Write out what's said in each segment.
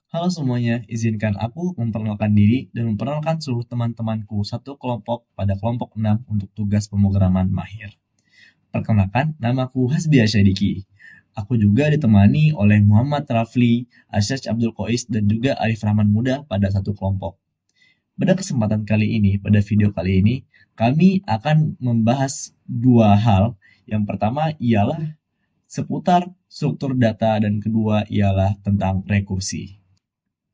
Halo semuanya, izinkan aku memperkenalkan diri dan memperkenalkan seluruh teman-temanku satu kelompok pada kelompok 6 untuk tugas pemrograman mahir. Perkenalkan, namaku Hasbi Asyadiki. Aku juga ditemani oleh Muhammad Rafli, Asyaj Abdul Qois, dan juga Arif Rahman Muda pada satu kelompok. Pada kesempatan kali ini, pada video kali ini, kami akan membahas dua hal. Yang pertama ialah seputar struktur data dan kedua ialah tentang rekursi.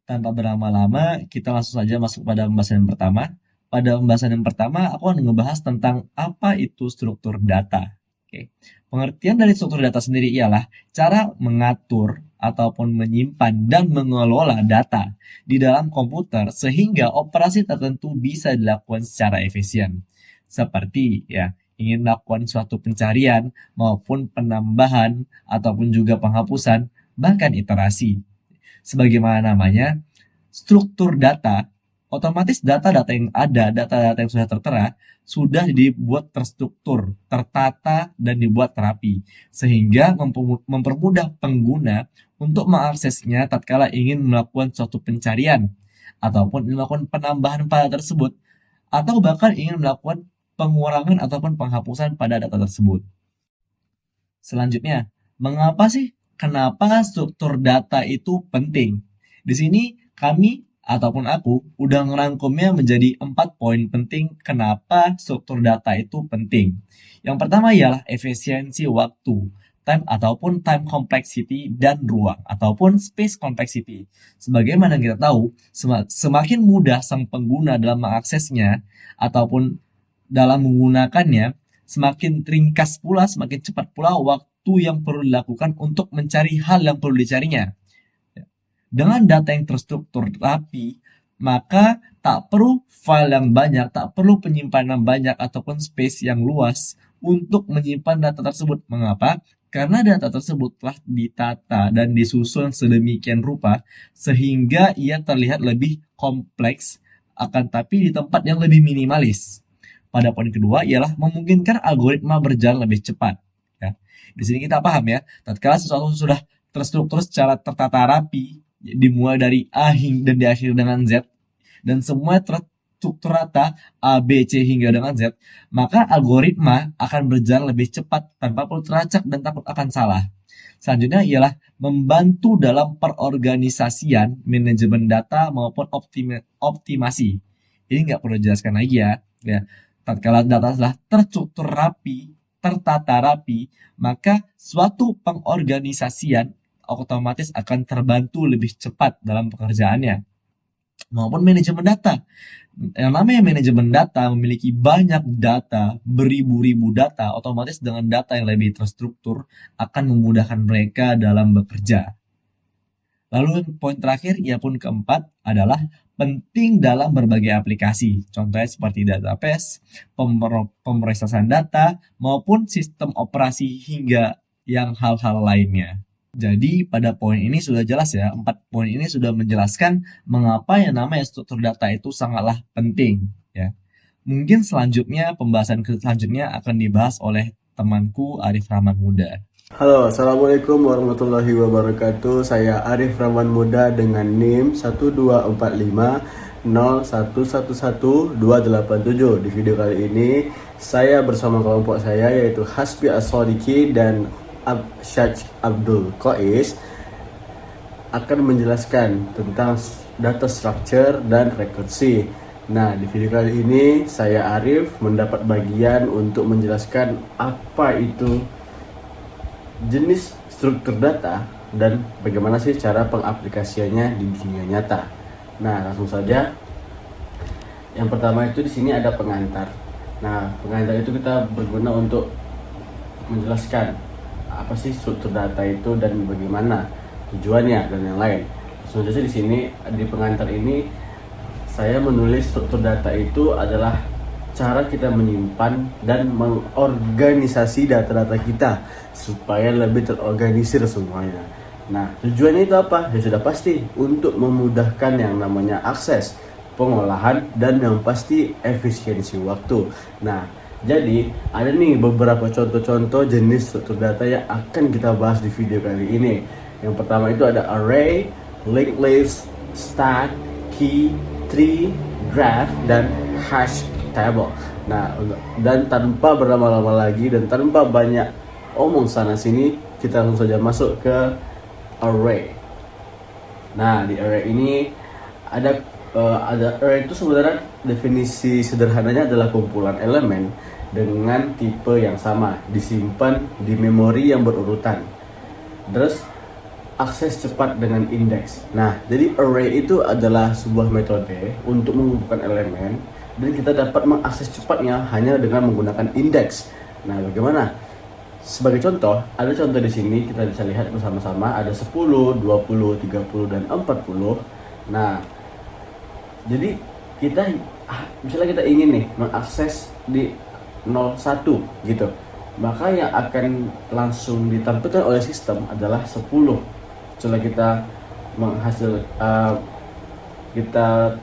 Tanpa berlama-lama, kita langsung saja masuk pada pembahasan yang pertama. Pada pembahasan yang pertama, aku akan membahas tentang apa itu struktur data. Oke. Pengertian dari struktur data sendiri ialah cara mengatur ataupun menyimpan dan mengelola data di dalam komputer sehingga operasi tertentu bisa dilakukan secara efisien. Seperti ingin melakukan suatu pencarian maupun penambahan ataupun juga penghapusan bahkan iterasi. Sebagaimana namanya, struktur data, otomatis data-data yang ada, data-data yang sudah tertera, sudah dibuat terstruktur, tertata, dan dibuat terapi. Sehingga mempermudah pengguna untuk mengaksesnya tatkala ingin melakukan suatu pencarian, ataupun melakukan penambahan pada tersebut, atau bahkan ingin melakukan pengurangan ataupun penghapusan pada data tersebut. Selanjutnya, kenapa struktur data itu penting? Di sini kami ataupun aku udah ngerangkumnya menjadi 4 poin penting kenapa struktur data itu penting. Yang pertama ialah efisiensi waktu, time complexity dan ruang ataupun space complexity. Sebagaimana kita tahu, semakin mudah sang pengguna dalam mengaksesnya ataupun dalam menggunakannya, semakin ringkas pula, semakin cepat pula waktu yang perlu dilakukan untuk mencari hal yang perlu dicarinya. Dengan data yang terstruktur rapi, maka tak perlu file yang banyak, tak perlu penyimpanan banyak ataupun space yang luas untuk menyimpan data tersebut. Mengapa? Karena data tersebut telah ditata dan disusun sedemikian rupa sehingga ia terlihat lebih kompleks akan tapi di tempat yang lebih minimalis. Pada poin kedua ialah memungkinkan algoritma berjalan lebih cepat. Ya. Di sini kita paham ya, tatkala sesuatu sudah terstruktur secara tertata rapi, dimulai dari A hingga dan diakhiri dengan Z, dan semua terstruktur rata A, B, C hingga dengan Z, maka algoritma akan berjalan lebih cepat tanpa perlu teracak dan takut akan salah. Selanjutnya ialah membantu dalam perorganisasian, manajemen data maupun optimasi. Ini nggak perlu dijelaskan lagi ya. Tatkala data telah terstruktur rapi, tertata rapi, maka suatu pengorganisasian otomatis akan terbantu lebih cepat dalam pekerjaannya. Maupun manajemen data. Yang namanya manajemen data memiliki banyak data, beribu-ribu data, otomatis dengan data yang lebih terstruktur akan memudahkan mereka dalam bekerja. Lalu poin terakhir, pun keempat, adalah penting dalam berbagai aplikasi. Contohnya seperti database, pemrosesan data, maupun sistem operasi hingga yang hal-hal lainnya. Jadi pada poin ini sudah jelas ya, 4 poin ini sudah menjelaskan mengapa yang namanya struktur data itu sangatlah penting. Ya. Mungkin pembahasan selanjutnya akan dibahas oleh temanku Arif Rahman Muda. Halo, Assalamualaikum warahmatullahi wabarakatuh. Saya Arif Rahman Muda dengan NIM 12450111287. Di video kali ini, saya bersama kelompok saya yaitu Hasbi Asyadiki dan Asyaj Abdul Qois akan menjelaskan tentang data structure dan rekursi. Nah, di video kali ini saya Arif mendapat bagian untuk menjelaskan apa itu jenis struktur data dan bagaimana sih cara pengaplikasiannya di dunia nyata. Nah, langsung saja. Yang pertama itu di sini ada pengantar. Nah, pengantar itu kita berguna untuk menjelaskan apa sih struktur data itu dan bagaimana tujuannya dan yang lain. Langsung saja di sini di pengantar ini saya menulis struktur data itu adalah cara kita menyimpan dan mengorganisasi data-data kita supaya lebih terorganisir semuanya. Nah, tujuannya itu apa? Ya sudah pasti untuk memudahkan yang namanya akses, pengolahan, dan yang pasti efisiensi waktu. Nah, jadi ada nih beberapa contoh-contoh jenis struktur data yang akan kita bahas di video kali ini. Yang pertama itu ada array, linked list, stack, key, tree, graph, dan hash table. Nah, dan tanpa berlama-lama lagi dan tanpa banyak omong sana sini, kita langsung saja masuk ke array. Nah, di array ini ada array itu sebenarnya definisi sederhananya adalah kumpulan elemen dengan tipe yang sama disimpan di memori yang berurutan. Terus akses cepat dengan indeks. Nah, jadi array itu adalah sebuah metode untuk mengumpulkan elemen dan kita dapat mengakses cepatnya hanya dengan menggunakan indeks. Nah, bagaimana? Sebagai contoh, ada contoh di sini kita bisa lihat bersama-sama ada 10, 20, 30 dan 40. Nah, jadi kita misalnya kita ingin nih mengakses di 01 gitu. Maka yang akan langsung ditampilkan oleh sistem adalah 10. Setelah kita kita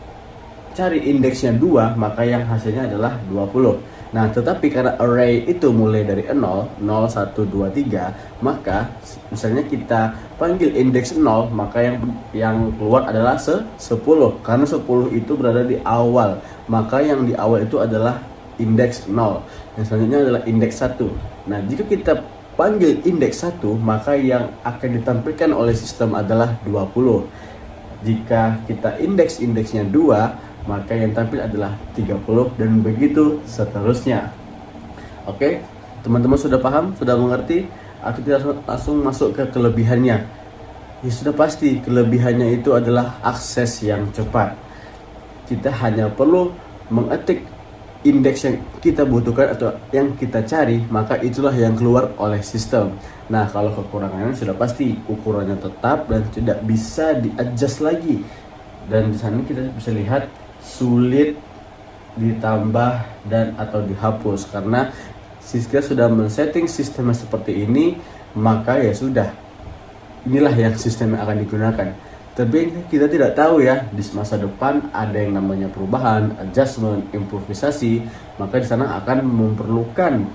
cari indeksnya 2, maka yang hasilnya adalah 20. Nah, tetapi karena array itu mulai dari 0, 0, 1, 2, 3, maka misalnya kita panggil indeks 0, maka yang keluar adalah 10. Karena 10 itu berada di awal, maka yang di awal itu adalah indeks 0. Yang selanjutnya adalah indeks 1. Nah, jika kita panggil indeks 1, maka yang akan ditampilkan oleh sistem adalah 20. Jika kita indeksnya 2, maka yang tampil adalah 30 dan begitu seterusnya. Oke, teman-teman sudah paham? Sudah mengerti? Kita langsung masuk ke kelebihannya. Ya sudah pasti, kelebihannya itu adalah akses yang cepat. Kita hanya perlu mengetik indeks yang kita butuhkan atau yang kita cari, maka itulah yang keluar oleh sistem. Nah, kalau kekurangannya sudah pasti ukurannya tetap dan tidak bisa di-adjust lagi. Dan di sana kita bisa lihat sulit ditambah dan atau dihapus karena kita sudah men-setting sistemnya seperti ini, maka ya sudah, inilah yang sistem yang akan digunakan. Tapi kita tidak tahu ya, di masa depan ada yang namanya perubahan, adjustment, improvisasi, maka di sana akan memerlukan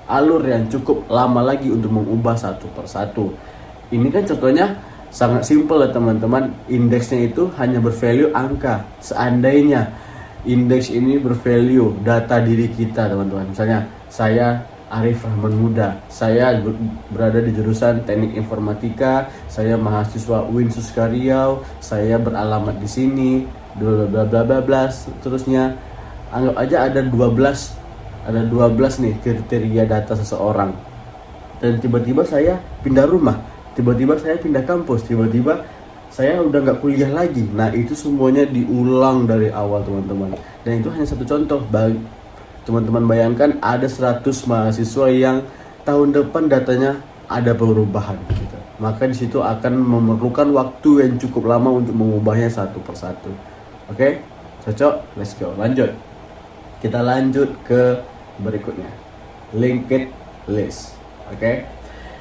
alur yang cukup lama lagi untuk mengubah satu persatu. Ini kan contohnya sangat simpel ya teman-teman. Indeksnya itu hanya bervalue angka. Seandainya indeks ini bervalue data diri kita teman-teman, misalnya saya Arif Rahman Muda, saya berada di jurusan Teknik Informatika, saya mahasiswa UIN Suska Riau, saya beralamat di sini, bla bla bla bla bla, terusnya anggap aja ada 12 nih kriteria data seseorang. Dan tiba-tiba saya pindah rumah, tiba-tiba saya pindah kampus, tiba-tiba saya udah nggak kuliah lagi. Nah, itu semuanya diulang dari awal teman-teman. Dan itu hanya satu contoh. Teman-teman bayangkan ada 100 mahasiswa yang tahun depan datanya ada perubahan gitu. Maka di situ akan memerlukan waktu yang cukup lama untuk mengubahnya satu persatu. Oke? Cocok? Let's go. Lanjut. Kita lanjut ke berikutnya. Linked list. Oke?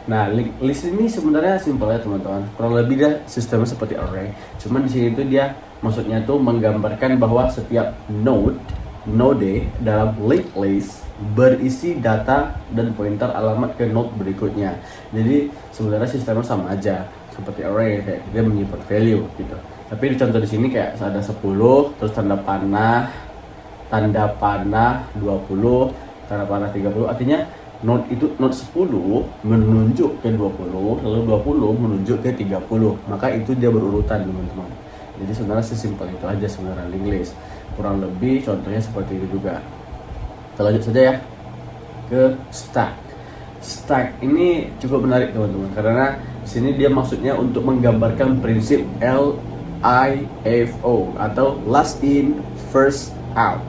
Nah, linked list ini sebenarnya simpel ya teman-teman. Kurang lebih dia sistemnya seperti array. Cuman di sini tuh dia maksudnya tuh menggambarkan bahwa setiap node dalam linked list berisi data dan pointer alamat ke node berikutnya. Jadi sebenarnya sistemnya sama aja seperti array, kayak dia menyimpan value gitu. Tapi di contoh di sini kayak ada 10, terus tanda panah 20, tanda panah 30, artinya node 10 menunjuk ke 20, lalu 20 menunjuk ke 30. Maka itu dia berurutan teman-teman. Jadi sebenarnya sesimpel itu aja sebenarnya linked list. Kurang lebih contohnya seperti itu juga. Kita lanjut saja ya ke stack. Stack ini cukup menarik teman-teman karena di sini dia maksudnya untuk menggambarkan prinsip LIFO atau last in first out.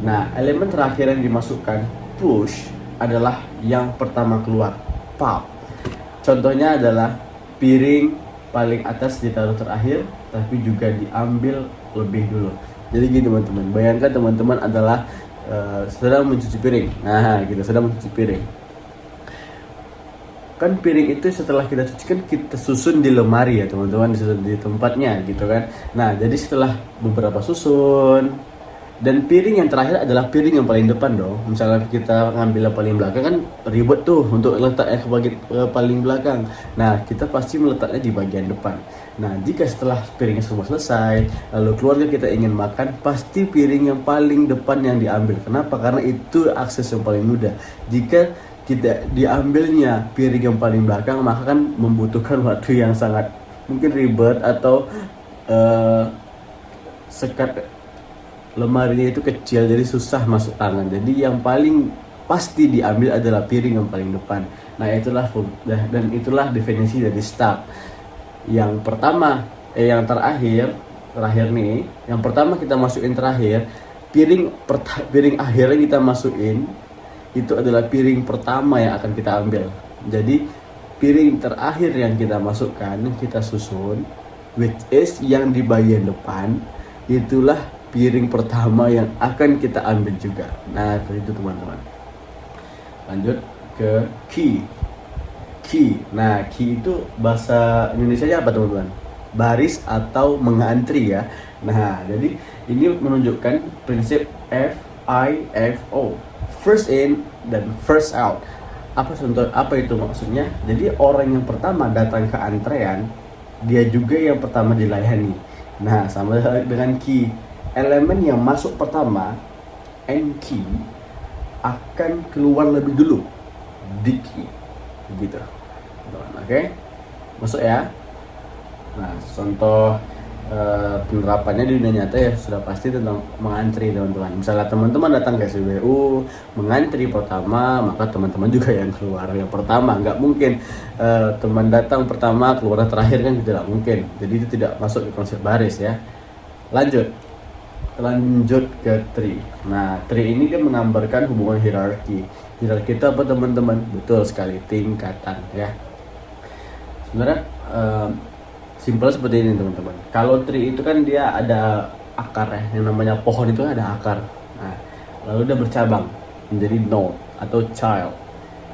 Nah, elemen terakhir yang dimasukkan push adalah yang pertama keluar, pop. Contohnya adalah piring paling atas ditaruh terakhir tapi juga diambil lebih dulu. Jadi gini teman-teman, bayangkan teman-teman adalah sedang mencuci piring. Nah, kita sedang mencuci piring. Kan piring itu setelah kita cuci kan kita susun di lemari ya teman-teman, disusun di tempatnya gitu kan. Nah, jadi setelah beberapa susun, Dan piring yang terakhir adalah piring yang paling depan dong. Misalnya kita ngambil yang paling belakang kan ribet tuh untuk letaknya ke paling belakang. Nah, kita pasti meletaknya di bagian depan. Nah, jika setelah piringnya semua selesai, lalu keluarga kita ingin makan, pasti piring yang paling depan yang diambil. Kenapa? Karena itu akses yang paling mudah. Jika kita diambilnya piring yang paling belakang, maka kan membutuhkan waktu yang sangat mungkin ribet atau sekat lemarinya itu kecil, jadi susah masuk tangan. Jadi yang paling pasti diambil adalah piring yang paling depan. Nah, dan itulah definisi dari stack. Yang pertama, yang terakhir nih, yang pertama kita masukin terakhir, piring akhir yang kita masukin itu adalah piring pertama yang akan kita ambil. Jadi piring terakhir yang kita masukkan, kita susun, which is yang di bagian depan, itulah piring pertama yang akan kita ambil juga. Nah, itu teman-teman. Lanjut ke key. Nah, key itu bahasa Indonesianya apa teman-teman? Baris atau mengantri ya. Nah, jadi ini menunjukkan prinsip FIFO. First in dan first out. Apa itu maksudnya? Jadi orang yang pertama datang ke antrean, dia juga yang pertama dilayani. Nah, sama dengan key. Elemen yang masuk pertama, and key, akan keluar lebih dulu di key, gitu. Oke, masuk ya. Nah, contoh penerapannya di dunia nyata ya sudah pasti tentang mengantri teman-teman. Misalnya teman-teman datang ke SPBU mengantri pertama, maka teman-teman juga yang keluar yang pertama. Nggak mungkin teman datang pertama keluar terakhir, kan tidak mungkin. Jadi itu tidak masuk ke konsep baris ya. Lanjut ke tree. Nah, tree ini dia menggambarkan hubungan hierarki. Hierarki itu apa teman-teman? Betul sekali, tingkatan ya. Sebenarnya simpel seperti ini teman-teman. Kalau tree itu kan dia ada akar ya, yang namanya pohon itu ada akar. Nah, lalu dia bercabang menjadi node atau child.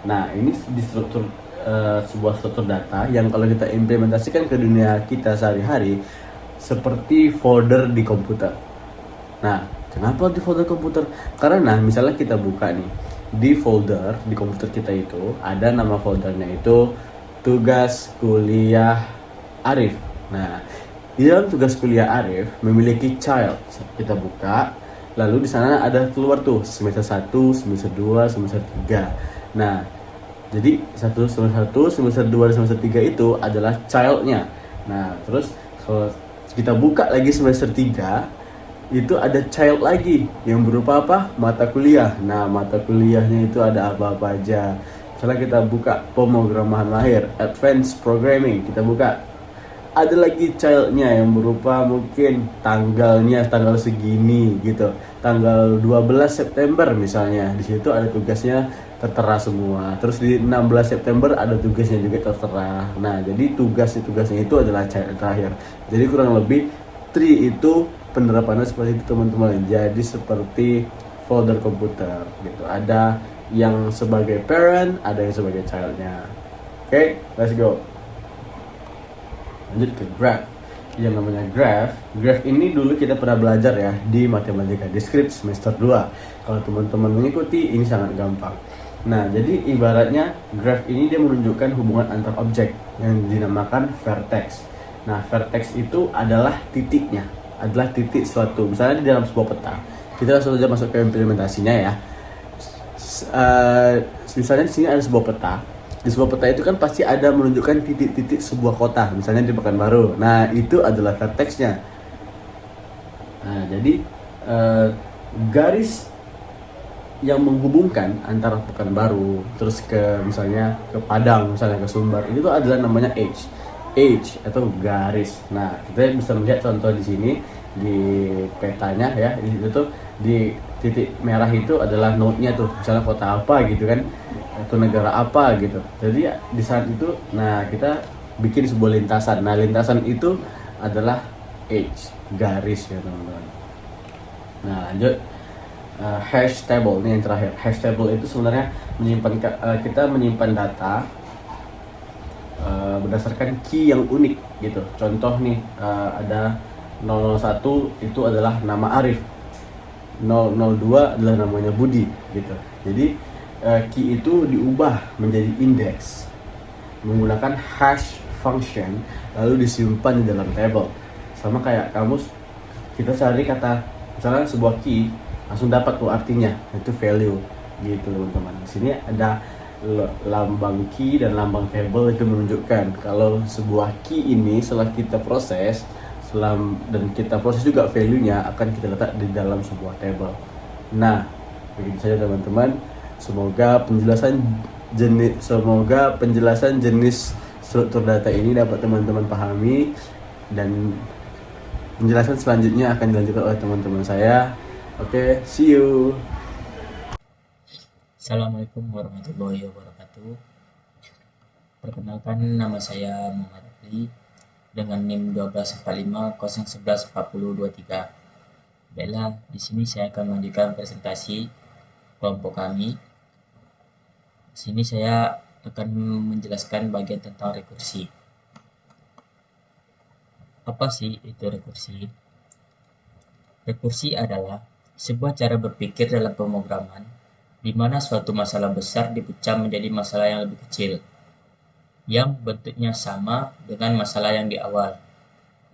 Nah, ini di struktur sebuah struktur data yang kalau kita implementasikan ke dunia kita sehari-hari seperti folder di komputer. Nah, kenapa di folder komputer? Karena misalnya kita buka nih, di folder di komputer kita itu ada nama foldernya itu tugas kuliah Arif. Nah, di dalam tugas kuliah Arif memiliki child. Kita buka, lalu di sana ada keluar tuh semester 1, semester 2, semester 3. Nah, jadi semester 1, semester 2, dan semester 3 itu adalah childnya. Nah, terus kalau kita buka lagi semester 3, itu ada child lagi yang berupa apa? Mata kuliah. Nah, mata kuliahnya itu ada apa-apa aja. Misalnya kita buka pemrograman lahir, advanced programming, kita buka, ada lagi childnya yang berupa mungkin tanggalnya, tanggal segini gitu, tanggal 12 September misalnya, di situ ada tugasnya tertera semua. Terus di 16 September ada tugasnya juga tertera. Nah, jadi tugasnya itu adalah child terakhir. Jadi kurang lebih tree itu penerapannya seperti itu teman-teman. Jadi seperti folder komputer gitu. Ada yang sebagai parent, ada yang sebagai childnya. Oke, let's go. Lanjut ke graph. Yang namanya graph ini dulu kita pernah belajar ya di matematika di script semester 2. Kalau teman-teman mengikuti, ini sangat gampang. Nah, jadi ibaratnya graph ini dia menunjukkan hubungan antar objek yang dinamakan vertex. Nah, vertex itu adalah titiknya, adalah titik suatu. Misalnya di dalam sebuah peta, kita langsung saja masuk ke implementasinya ya. Misalnya di sini ada sebuah peta. Di sebuah peta itu kan pasti ada menunjukkan titik-titik sebuah kota. Misalnya di Pekanbaru. Nah, itu adalah vertexnya. Nah, jadi garis yang menghubungkan antara Pekanbaru terus ke misalnya ke Padang, misalnya ke Sumbar, itu adalah namanya edge atau garis. Nah, kita bisa melihat contoh di sini di petanya ya. Di situ tuh di titik merah itu adalah node-nya tuh, misalnya kota apa gitu kan, atau negara apa gitu. Jadi di saat itu, nah kita bikin sebuah lintasan. Nah, lintasan itu adalah edge, garis ya teman-teman. Nah, lanjut. Hash table ini yang terakhir. Hash table itu sebenarnya kita menyimpan data berdasarkan key yang unik gitu. Contoh nih, ada 001 itu adalah nama Arif. 002 adalah namanya Budi gitu. Jadi key itu diubah menjadi indeks menggunakan hash function lalu disimpan di dalam table. Sama kayak kamus, kita cari kata misalnya sebuah key langsung dapat tuh artinya, itu value gitu teman-teman. Di sini ada lambang key dan lambang table itu menunjukkan kalau sebuah key ini setelah kita proses dan kita proses juga value-nya akan kita letak di dalam sebuah table. Nah, begitu saja teman-teman. Semoga penjelasan jenis struktur data ini dapat teman-teman pahami, dan penjelasan selanjutnya akan dilanjutkan oleh teman-teman saya. Oke, see you. Assalamualaikum warahmatullahi wabarakatuh. Perkenalkan, nama saya Muhammad Afli dengan NIM 124501144023. Baiklah, di sini saya akan melanjutkan presentasi kelompok kami. Di sini saya akan menjelaskan bagian tentang rekursi. Apa sih itu rekursi? Rekursi adalah sebuah cara berpikir dalam pemrograman di mana suatu masalah besar dipecah menjadi masalah yang lebih kecil, yang bentuknya sama dengan masalah yang di awal.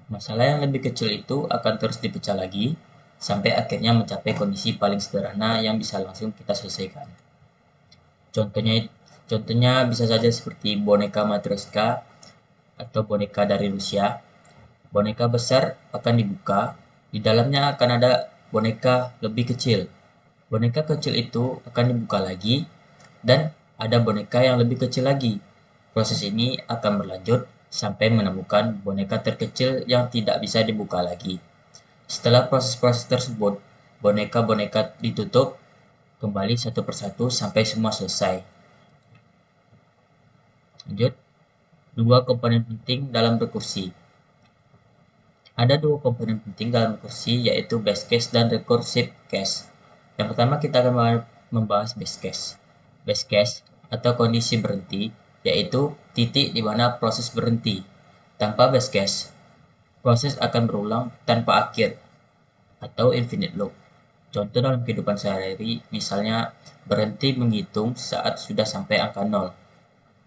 Masalah yang lebih kecil itu akan terus dipecah lagi, sampai akhirnya mencapai kondisi paling sederhana yang bisa langsung kita selesaikan. Contohnya bisa saja seperti boneka Matryoshka atau boneka dari Rusia. Boneka besar akan dibuka, di dalamnya akan ada boneka lebih kecil. Boneka kecil itu akan dibuka lagi, dan ada boneka yang lebih kecil lagi. Proses ini akan berlanjut sampai menemukan boneka terkecil yang tidak bisa dibuka lagi. Setelah proses-proses tersebut, boneka-boneka ditutup kembali satu persatu sampai semua selesai. Lanjut, dua komponen penting dalam rekursi. Ada dua komponen penting dalam rekursi, yaitu base case dan recursive case. Yang pertama kita akan membahas base case. Base case atau kondisi berhenti, yaitu titik di mana proses berhenti. Tanpa base case, proses akan berulang tanpa akhir atau infinite loop. Contoh dalam kehidupan sehari-hari, misalnya berhenti menghitung saat sudah sampai angka 0.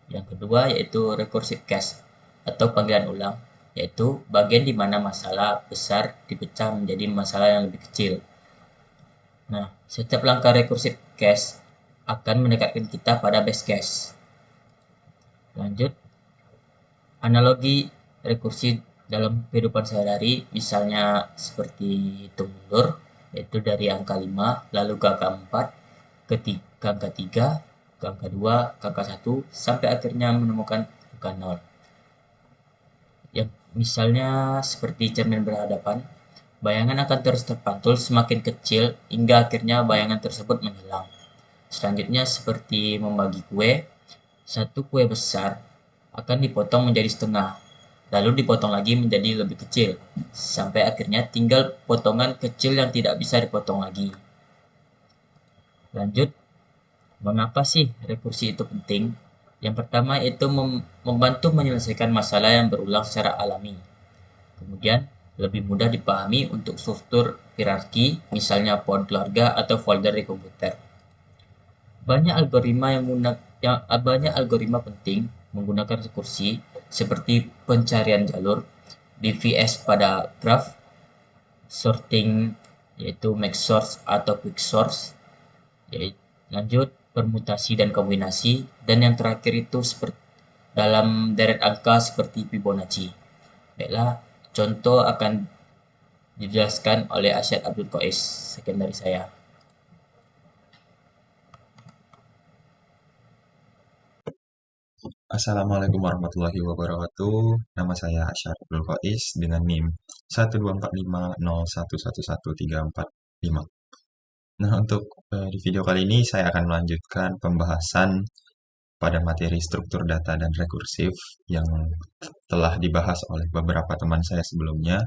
Yang kedua yaitu recursive case atau panggilan ulang, yaitu bagian di mana masalah besar dipecah menjadi masalah yang lebih kecil. Nah, setiap langkah recursive case akan mendekatkan kita pada base case. Lanjut, analogi rekursi dalam kehidupan sehari-hari, misalnya seperti hitung mundur, yaitu dari angka 5 lalu ke angka 4, ke angka 3, ke angka 2, ke angka 1, sampai akhirnya menemukan angka 0. Yang misalnya seperti cermin berhadapan, bayangan akan terus terpantul semakin kecil hingga akhirnya bayangan tersebut menghilang. Selanjutnya seperti membagi kue, satu kue besar akan dipotong menjadi setengah, lalu dipotong lagi menjadi lebih kecil, sampai akhirnya tinggal potongan kecil yang tidak bisa dipotong lagi. Lanjut, mengapa sih rekursi itu penting? Yang pertama itu membantu menyelesaikan masalah yang berulang secara alami. Kemudian, lebih mudah dipahami untuk struktur hierarki, misalnya pohon keluarga atau folder di komputer. Banyak algoritma penting menggunakan rekursi seperti pencarian jalur, DVS pada graph, sorting yaitu max source atau quick source, lanjut permutasi dan kombinasi, dan yang terakhir itu seperti dalam deret angka seperti Fibonacci. Baiklah, contoh akan dijelaskan oleh Arsyad Abdul Qais. Sekian dari saya. Assalamualaikum warahmatullahi wabarakatuh. Nama saya Asyar Abdul Qais dengan NIM 12450111345. Nah, untuk di video kali ini saya akan melanjutkan pembahasan pada materi struktur data dan rekursif yang telah dibahas oleh beberapa teman saya sebelumnya,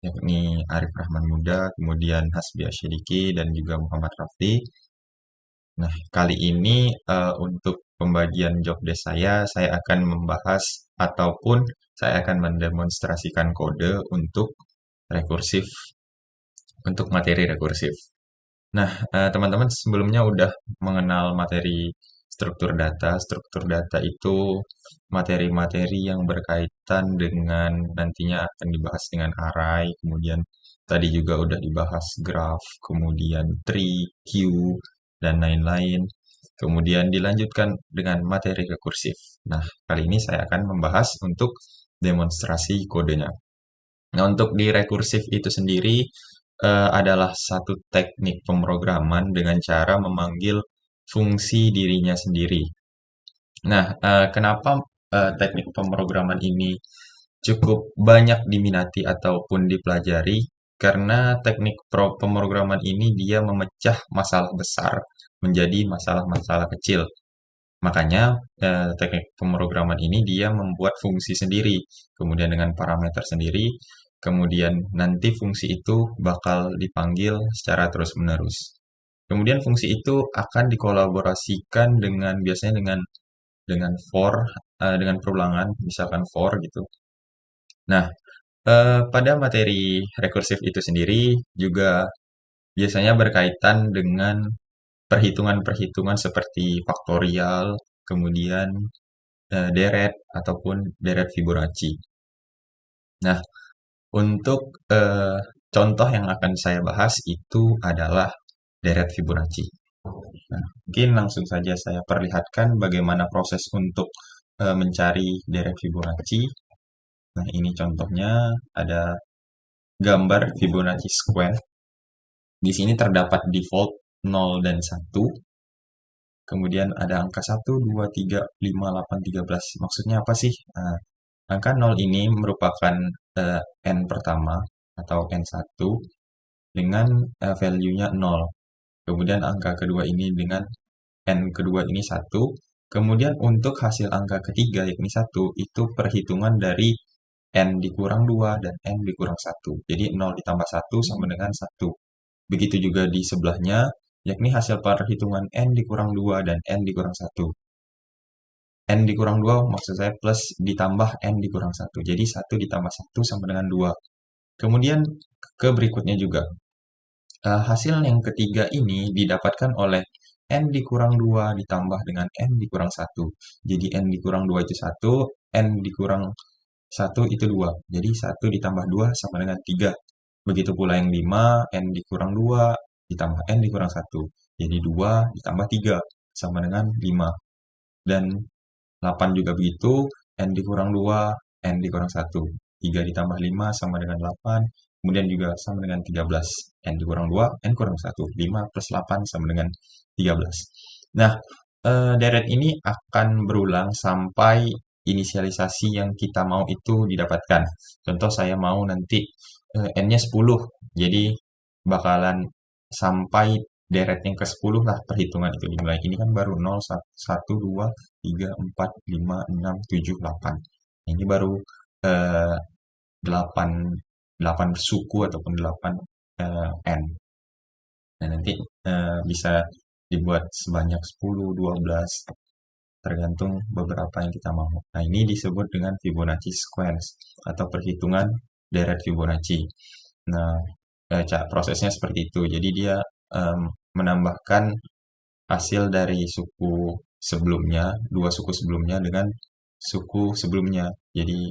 yakni Arif Rahman Muda, kemudian Hasbi Asyidiki, dan juga Muhammad Rafli. Nah, kali ini untuk pembagian job desk saya akan membahas ataupun saya akan mendemonstrasikan kode untuk rekursif, untuk materi rekursif. Nah, teman-teman sebelumnya udah mengenal materi struktur data. Struktur data itu materi-materi yang berkaitan dengan nantinya akan dibahas dengan array, kemudian tadi juga udah dibahas graph, kemudian tree, queue, dan lain-lain. Kemudian dilanjutkan dengan materi rekursif. Nah, kali ini saya akan membahas untuk demonstrasi kodenya. Nah, untuk di rekursif itu sendiri adalah satu teknik pemrograman dengan cara memanggil fungsi dirinya sendiri. Nah, kenapa teknik pemrograman ini cukup banyak diminati ataupun dipelajari? Karena teknik pemrograman ini dia memecah masalah besar menjadi masalah-masalah kecil. Makanya teknik pemrograman ini dia membuat fungsi sendiri, kemudian dengan parameter sendiri, kemudian nanti fungsi itu bakal dipanggil secara terus-menerus. Kemudian fungsi itu akan dikolaborasikan dengan biasanya dengan for, dengan perulangan, misalkan for gitu. Nah, pada materi rekursif itu sendiri juga biasanya berkaitan dengan perhitungan-perhitungan seperti faktorial, kemudian deret ataupun deret Fibonacci. Nah, untuk contoh yang akan saya bahas itu adalah deret Fibonacci. Nah, mungkin langsung saja saya perlihatkan bagaimana proses untuk mencari deret Fibonacci. Nah, ini contohnya ada gambar Fibonacci square. Di sini terdapat default 0 dan 1. Kemudian ada angka 1, 2, 3, 5, 8, 13. Maksudnya apa sih? Nah, angka 0 ini merupakan n pertama atau n1 dengan value-nya 0. Kemudian angka kedua ini dengan n kedua ini 1. Kemudian untuk hasil angka ketiga yakni 1 itu perhitungan dari n dikurang 2 dan n dikurang 1. Jadi 0 ditambah 1 sama dengan 1. Begitu juga di sebelahnya, yakni hasil perhitungan n dikurang 2 dan n dikurang 1. N dikurang 2 maksud saya plus ditambah n dikurang 1. Jadi 1 ditambah 1 sama dengan 2. Kemudian ke berikutnya juga. Hasil yang ketiga ini didapatkan oleh n dikurang 2 ditambah dengan n dikurang 1. Jadi n dikurang 2 itu 1, n dikurang 1 itu 2. Jadi 1 ditambah 2 sama dengan 3. Begitu pula yang 5, n dikurang 2 ditambah n dikurang 1. Jadi 2 ditambah 3 sama dengan 5. Dan 8 juga begitu, n dikurang 2, n dikurang 1. 3 ditambah 5 sama dengan 8, kemudian juga sama dengan 13. N dikurang 2, n kurang 1. 5 plus 8 sama dengan 13. Nah, deret ini akan berulang sampai inisialisasi yang kita mau itu didapatkan. Contoh saya mau nanti n-nya 10, jadi bakalan sampai deret yang ke-10 lah perhitungan itu dimulai. Ini kan baru 0, 1, 2, 3, 4, 5, 6, 7, 8. Ini baru 8, 8 suku ataupun 8 N. Nah, nanti bisa dibuat sebanyak 10, 12, tergantung beberapa yang kita mau. Nah, ini disebut dengan Fibonacci squares atau perhitungan deret Fibonacci. Nah, prosesnya seperti itu. Jadi dia menambahkan hasil dari suku sebelumnya, dua suku sebelumnya dengan suku sebelumnya. Jadi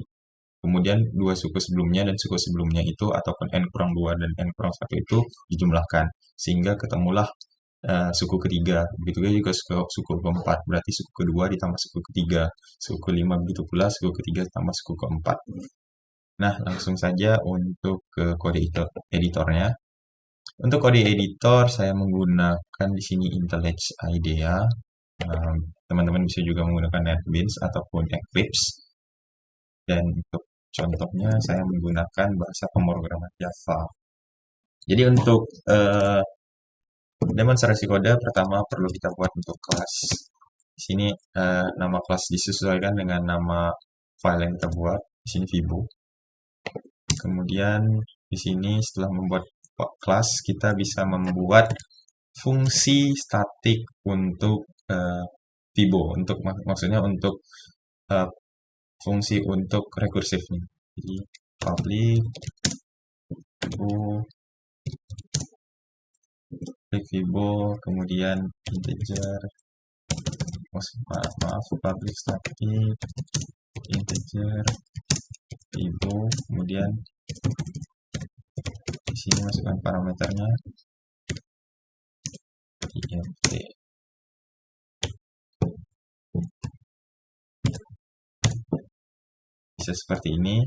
kemudian dua suku sebelumnya dan suku sebelumnya itu ataupun n kurang 2 dan n kurang 1 itu dijumlahkan sehingga ketemulah suku ketiga. Begitu juga suku keempat, berarti suku kedua ditambah suku ketiga, suku kelima begitu pula suku ketiga ditambah suku keempat. Nah, langsung saja untuk ke kode editornya. Untuk kode editor saya menggunakan di sini IntelliJ IDEA. Teman-teman bisa juga menggunakan NetBeans ataupun Eclipse. Dan untuk contohnya saya menggunakan bahasa pemrograman Java. Jadi untuk demonstrasi kode pertama perlu kita buat untuk kelas. Di sini nama kelas disesuaikan dengan nama file yang kita buat. Di sini Vibo. Kemudian di sini setelah membuat kelas kita bisa membuat fungsi statik untuk Vibo. Untuk maksudnya untuk fungsi untuk rekursifnya. Jadi public Vibo klik Vibo, kemudian integer, maaf, public static, integer, Vibo, kemudian di sini masukkan parameternya IMT. Bisa seperti ini.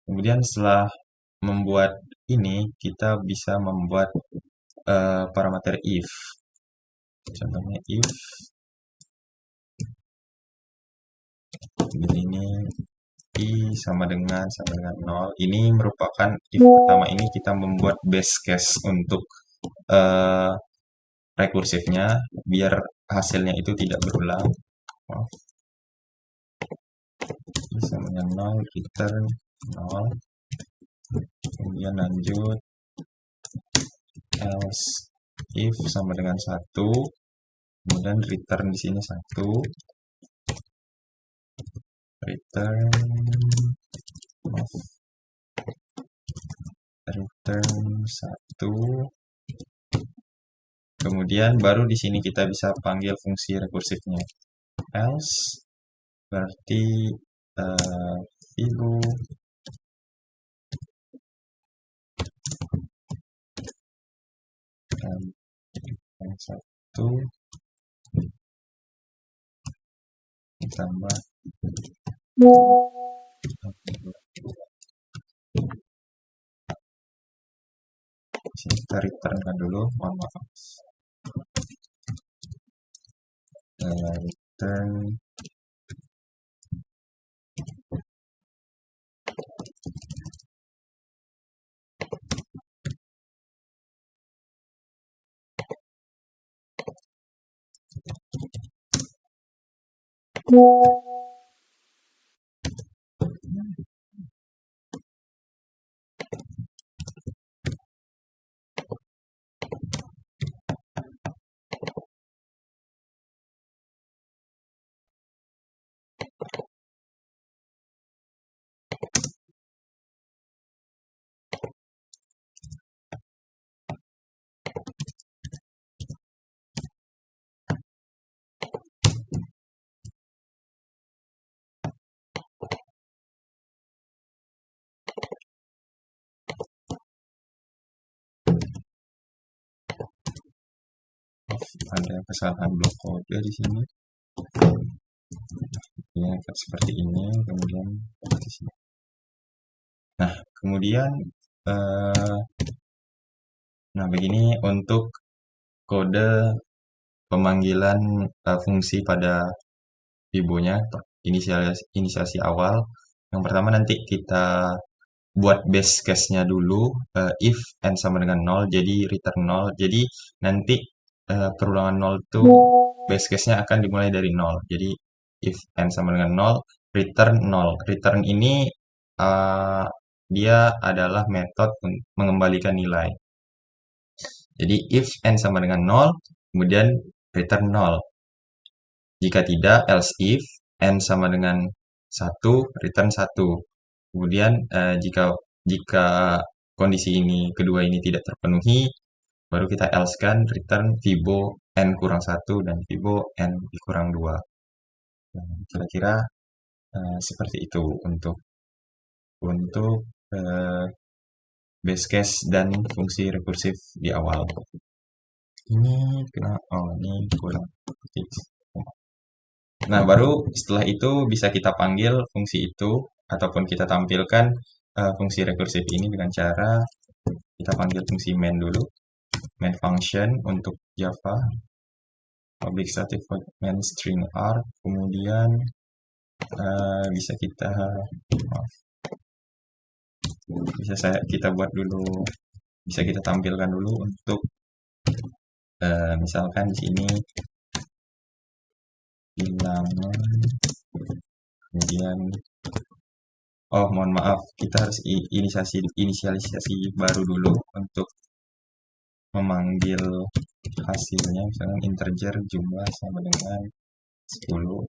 Kemudian setelah membuat ini, kita bisa membuat parameter if. Contohnya if ini i sama dengan 0. Ini merupakan if pertama ini kita membuat base case untuk rekursifnya biar hasilnya itu tidak berulang. Maaf. I sama dengan 0, return 0. Kemudian lanjut else if sama dengan 1. Kemudian return di sini 1. Return return 1. Kemudian baru di sini kita bisa panggil fungsi rekursifnya. Else berarti Vibo yang 1 ditambah sini kita returnkan dulu, mohon maaf. Return ada kesalahan blok kode di sini. Ya, seperti ini, kemudian di sini. Nah, kemudian begini untuk kode pemanggilan fungsi pada Vibo-nya, inisiasi awal. Yang pertama nanti kita buat base case-nya dulu, if n sama dengan 0, jadi return 0. Jadi nanti perulangan 0 itu base case-nya akan dimulai dari 0. Jadi if n sama dengan 0, return 0. Return ini dia adalah metode mengembalikan nilai. Jadi if n sama dengan 0, kemudian return 0. Jika tidak, else if n sama dengan 1, return 1. Kemudian jika kondisi kedua ini tidak terpenuhi, baru kita else kan return Vibo n kurang 1 dan Vibo n kurang 2. Nah, kira-kira seperti itu untuk base case dan fungsi rekursif di awal. Ini kurang. Nah, baru setelah itu bisa kita panggil fungsi itu ataupun kita tampilkan fungsi rekursif ini dengan cara kita panggil fungsi main dulu. Main function untuk Java. Public static void main string r. Kemudian bisa kita kita buat dulu, bisa kita tampilkan dulu untuk misalkan di sini bilangan, kemudian mohon maaf, kita harus inisialisasi baru dulu untuk memanggil hasilnya, misalkan integer jumlah sama dengan 10.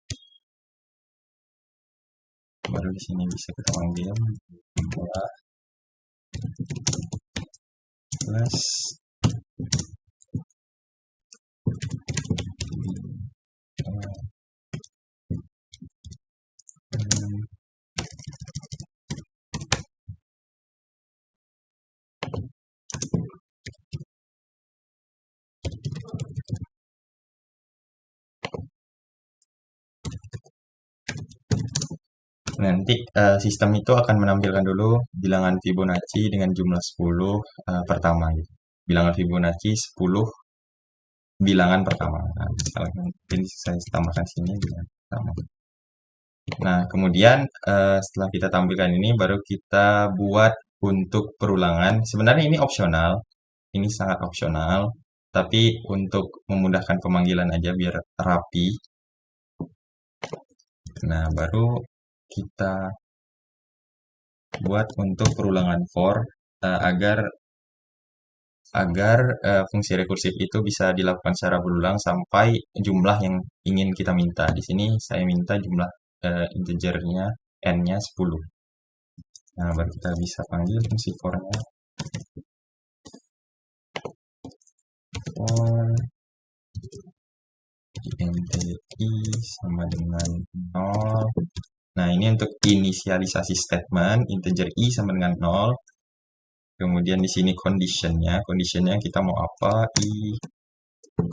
Baru di sini bisa kita panggil jumlah plus Nanti sistem itu akan menampilkan dulu bilangan Fibonacci dengan jumlah 10 pertama gitu. Bilangan Fibonacci 10 bilangan pertama. Nah, misalkan ini saya tambahkan sini bilangan pertama. Nah, kemudian setelah kita tampilkan ini baru kita buat untuk perulangan. Sebenarnya ini opsional. Ini sangat opsional, tapi untuk memudahkan pemanggilan aja biar rapi. Nah, baru kita buat untuk perulangan for agar fungsi rekursif itu bisa dilakukan secara berulang sampai jumlah yang ingin kita minta. Di sini saya minta jumlah integernya n-nya 10. Nah, baru kita bisa panggil fungsi for-nya. For int i sama dengan 0. Nah, ini untuk inisialisasi statement, integer i sama dengan 0. Kemudian di sini conditionnya kita mau apa? I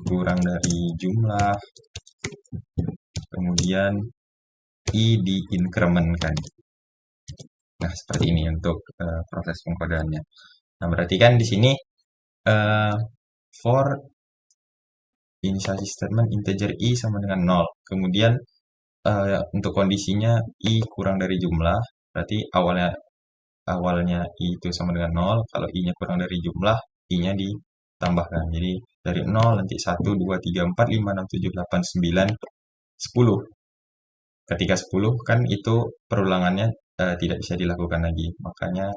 kurang dari jumlah. Kemudian i diinkrementkan. Nah, seperti ini untuk proses pengkodeannya. Nah, berarti kan di sini for inisialisasi statement integer i sama dengan 0. Kemudian untuk kondisinya i kurang dari jumlah, berarti awalnya i itu sama dengan 0, kalau i-nya kurang dari jumlah, i-nya ditambahkan. Jadi dari 0 nanti 1, 2, 3, 4, 5, 6, 7, 8, 9, 10. Ketika 10 kan itu perulangannya tidak bisa dilakukan lagi, makanya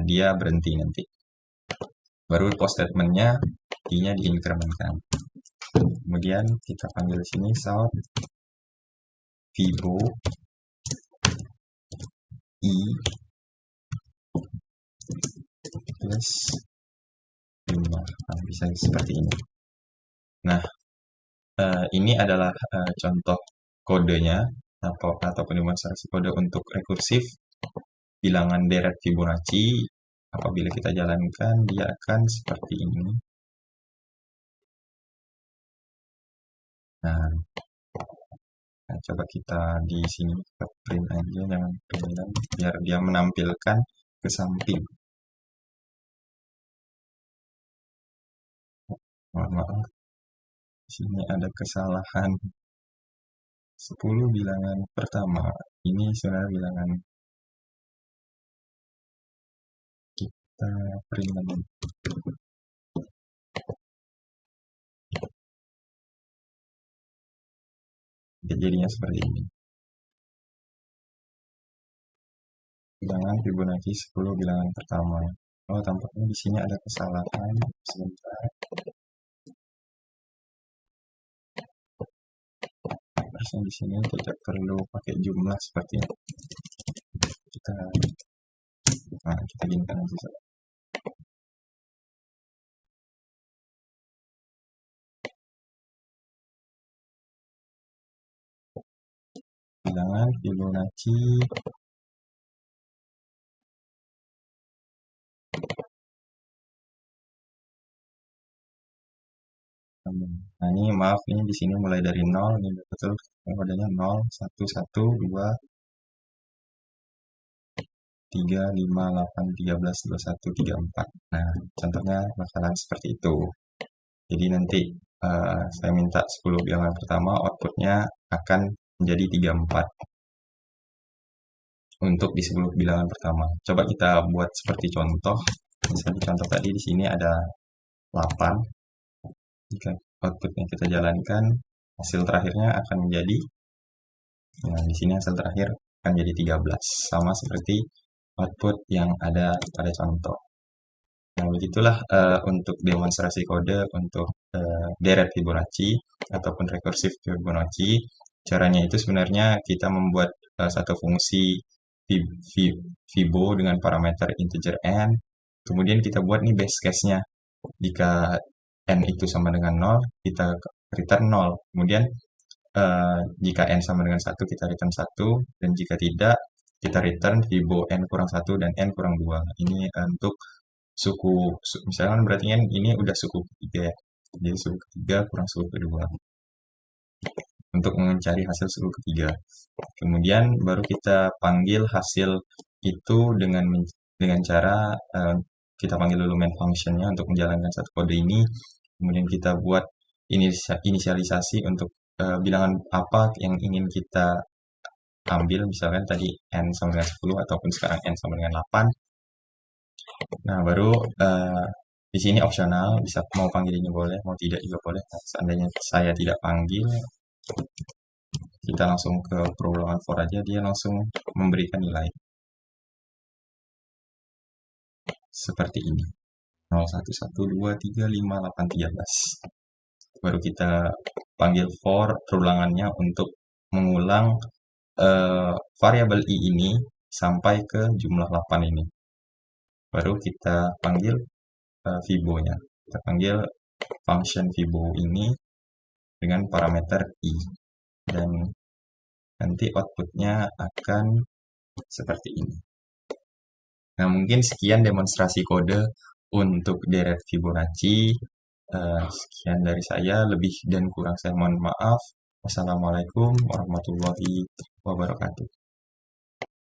dia berhenti nanti. Baru post statementnya i-nya diinkrementkan. Kemudian kita panggil sini sound Fibo i plus jumlah. Nah, bisa seperti ini. Nah, ini adalah contoh kodenya ataupun demonstrasi kode untuk rekursif bilangan deret Fibonacci. Apabila kita jalankan, dia akan seperti ini. Nah, coba kita di sini kita print aja, jangan print biar dia menampilkan ke samping. Mohon maaf, di sini ada kesalahan. 10 bilangan pertama. Ini sebenarnya bilangan. Kita print lagi. Jadinya seperti ini. Bilangan Fibonacci 10 bilangan pertama. Oh, tampaknya di sini ada kesalahan. Sebentar. Harusnya di sini tidak perlu pakai jumlah seperti ini. Kita ginikan aja. Bilangan Fibonacci nah, ini maaf, ini di sini mulai dari 0, ini betul kodenya 0, 1, 1, 2, 3, 5, 8, 13, 21, 34. Nah, contohnya bakalan seperti itu. Jadi nanti saya minta 10 bilangan pertama, outputnya akan menjadi 34 untuk di 10 bilangan pertama. Coba kita buat seperti contoh. Misalnya contoh tadi di sini ada 8. Jika outputnya kita jalankan, hasil terakhirnya akan menjadi, nah di sini hasil terakhir akan jadi 13, sama seperti output yang ada pada contoh. Nah, begitulah untuk demonstrasi kode untuk deret Fibonacci ataupun rekursif Fibonacci. Caranya itu sebenarnya kita membuat satu fungsi Fibo dengan parameter integer n. Kemudian kita buat nih base case-nya. Jika n itu sama dengan 0, kita return 0. Kemudian jika n sama dengan 1, kita return 1. Dan jika tidak, kita return Fibo n kurang 1 dan n kurang 2. Ini untuk misalkan berarti kan ini udah suku ketiga ya. Jadi suku ketiga kurang suku kedua. untuk mencari hasil suku ketiga. Kemudian baru kita panggil hasil itu dengan cara kita panggil dulu main functionnya untuk menjalankan satu kode ini. Kemudian kita buat inisialisasi untuk bilangan apa yang ingin kita ambil, misalkan tadi n sama dengan 10 ataupun sekarang n sama dengan 8. Nah, baru di sini opsional, bisa mau panggil ini boleh, mau tidak juga boleh. Nah, seandainya saya tidak panggil, kita langsung ke perulangan for aja, dia langsung memberikan nilai. Seperti ini. 0, 1, 1, 2, 3, 5, 8, 13. Baru kita panggil for perulangannya untuk mengulang variabel i ini sampai ke jumlah 8 ini. Baru kita panggil fibo-nya. Kita panggil function fibo ini dengan parameter i. Dan nanti outputnya akan seperti ini. Nah, mungkin sekian demonstrasi kode untuk deret Fibonacci. Sekian dari saya, lebih dan kurang saya mohon maaf. Wassalamualaikum warahmatullahi wabarakatuh.